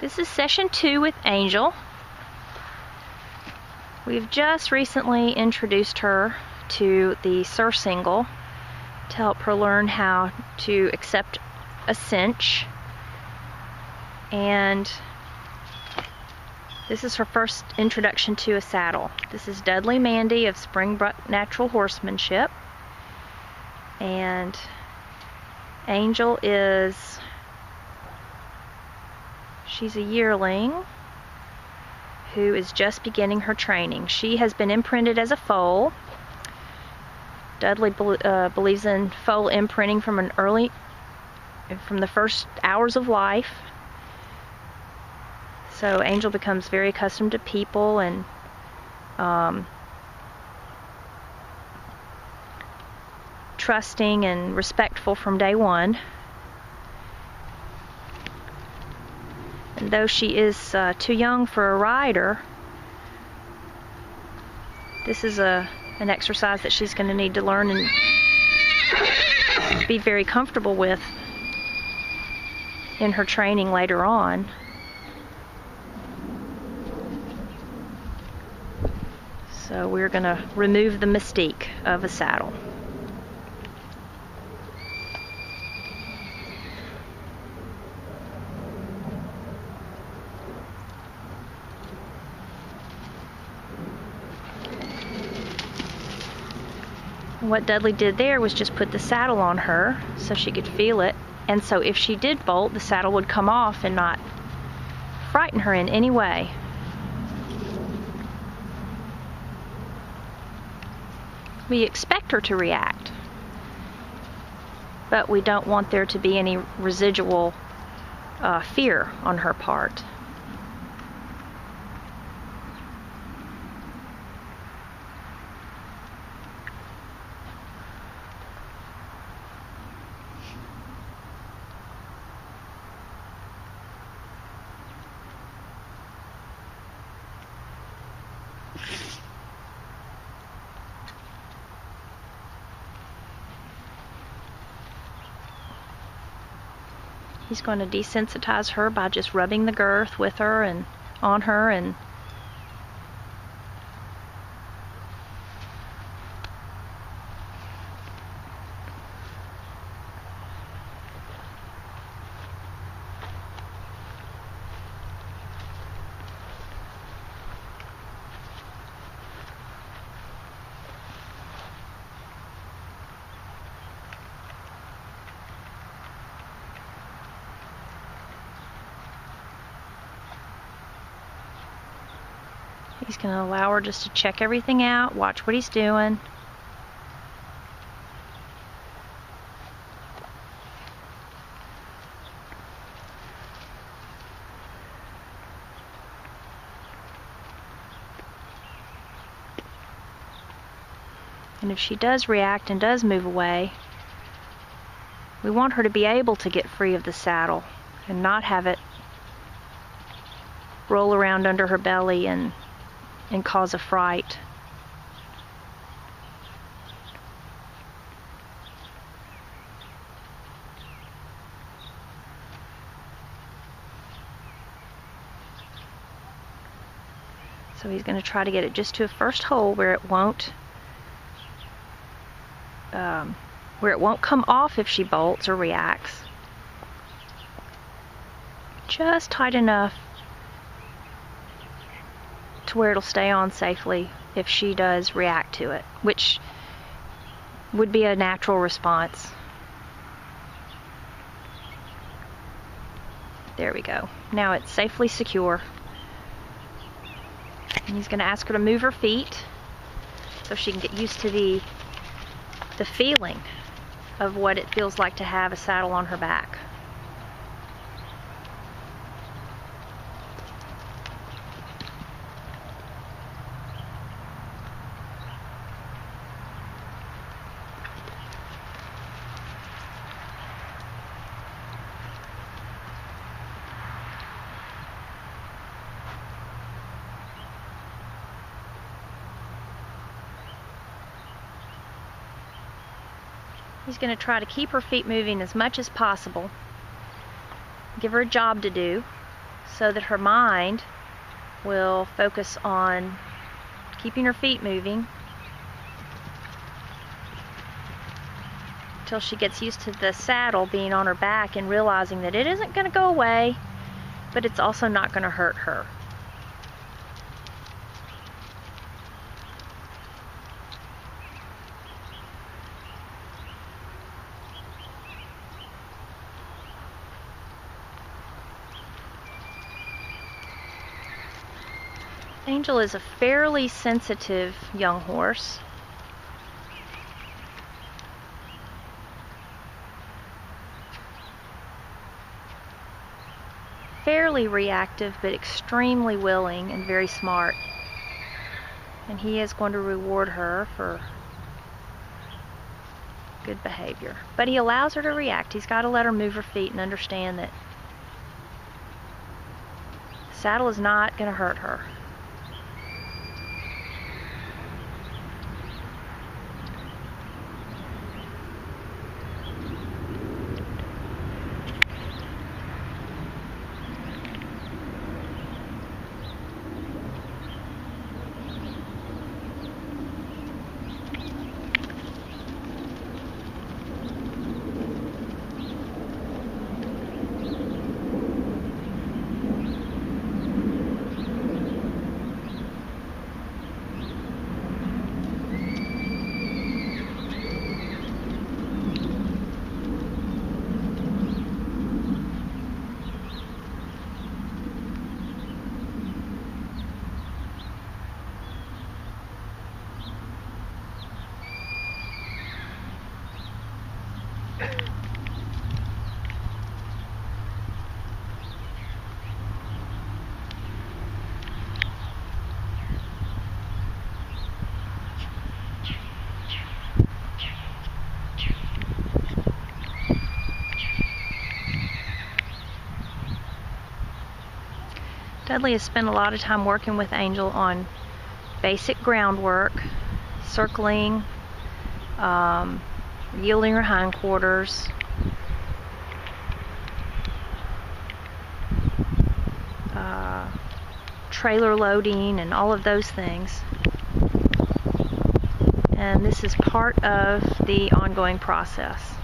This is session 2 with Angel. We've just recently introduced her to the surcingle to help her learn how to accept a cinch. And this is her first introduction to a saddle. This is Dudley Mandy of Springbuck Natural Horsemanship. And Angel she's a yearling who is just beginning her training. She has been imprinted as a foal. Dudley believes in foal imprinting from the first hours of life. So Angel becomes very accustomed to people and trusting and respectful from day one. And though she is too young for a rider, this is an exercise that she's going to need to learn and be very comfortable with in her training later on. So we're going to remove the mystique of a saddle. What Dudley did there was just put the saddle on her so she could feel it, and so if she did bolt, the saddle would come off and not frighten her in any way. We expect her to react, but we don't want there to be any residual fear on her part. He's going to desensitize her by just rubbing the girth with her and on her, and he's going to allow her just to check everything out, watch what he's doing. And if she does react and does move away, we want her to be able to get free of the saddle and not have it roll around under her belly and cause a fright. So he's going to try to get it just to a first hole where it won't come off if she bolts or reacts. Just tight enough to where it'll stay on safely if she does react to it, which would be a natural response. There we go. Now it's safely secure. And he's going to ask her to move her feet so she can get used to the feeling of what it feels like to have a saddle on her back. He's going to try to keep her feet moving as much as possible. Give her a job to do so that her mind will focus on keeping her feet moving until she gets used to the saddle being on her back and realizing that it isn't going to go away, but it's also not going to hurt her. Angel is a fairly sensitive young horse. Fairly reactive, but extremely willing and very smart. And he is going to reward her for good behavior. But he allows her to react. He's got to let her move her feet and understand that the saddle is not going to hurt her. Dudley has spent a lot of time working with Angel on basic groundwork, circling, yielding her hindquarters, trailer loading, and all of those things. And this is part of the ongoing process.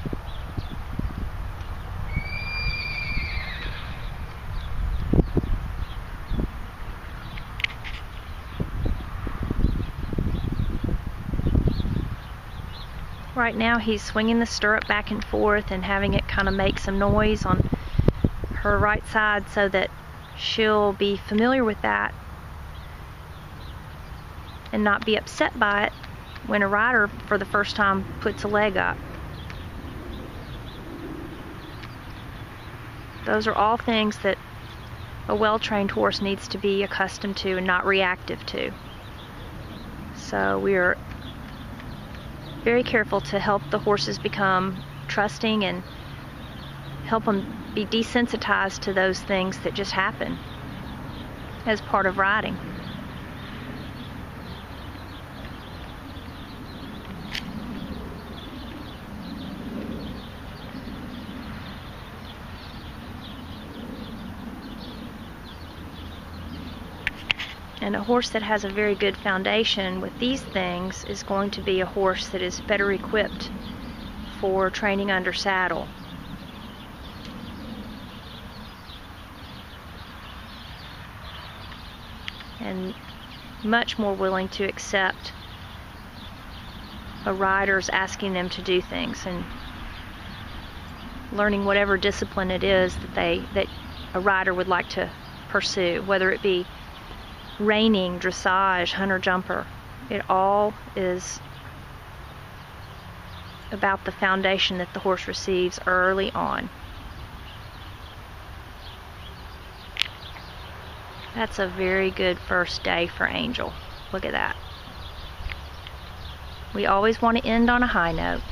Right now he's swinging the stirrup back and forth and having it kind of make some noise on her right side so that she'll be familiar with that and not be upset by it when a rider for the first time puts a leg up. Those are all things that a well-trained horse needs to be accustomed to and not reactive to. So we are very careful to help the horses become trusting and help them be desensitized to those things that just happen as part of riding. And a horse that has a very good foundation with these things is going to be a horse that is better equipped for training under saddle. And much more willing to accept a rider's asking them to do things and learning whatever discipline it is that a rider would like to pursue, whether it be reining, dressage, hunter jumper. It all is about the foundation that the horse receives early on. That's a very good first day for Angel. Look at that. We always want to end on a high note.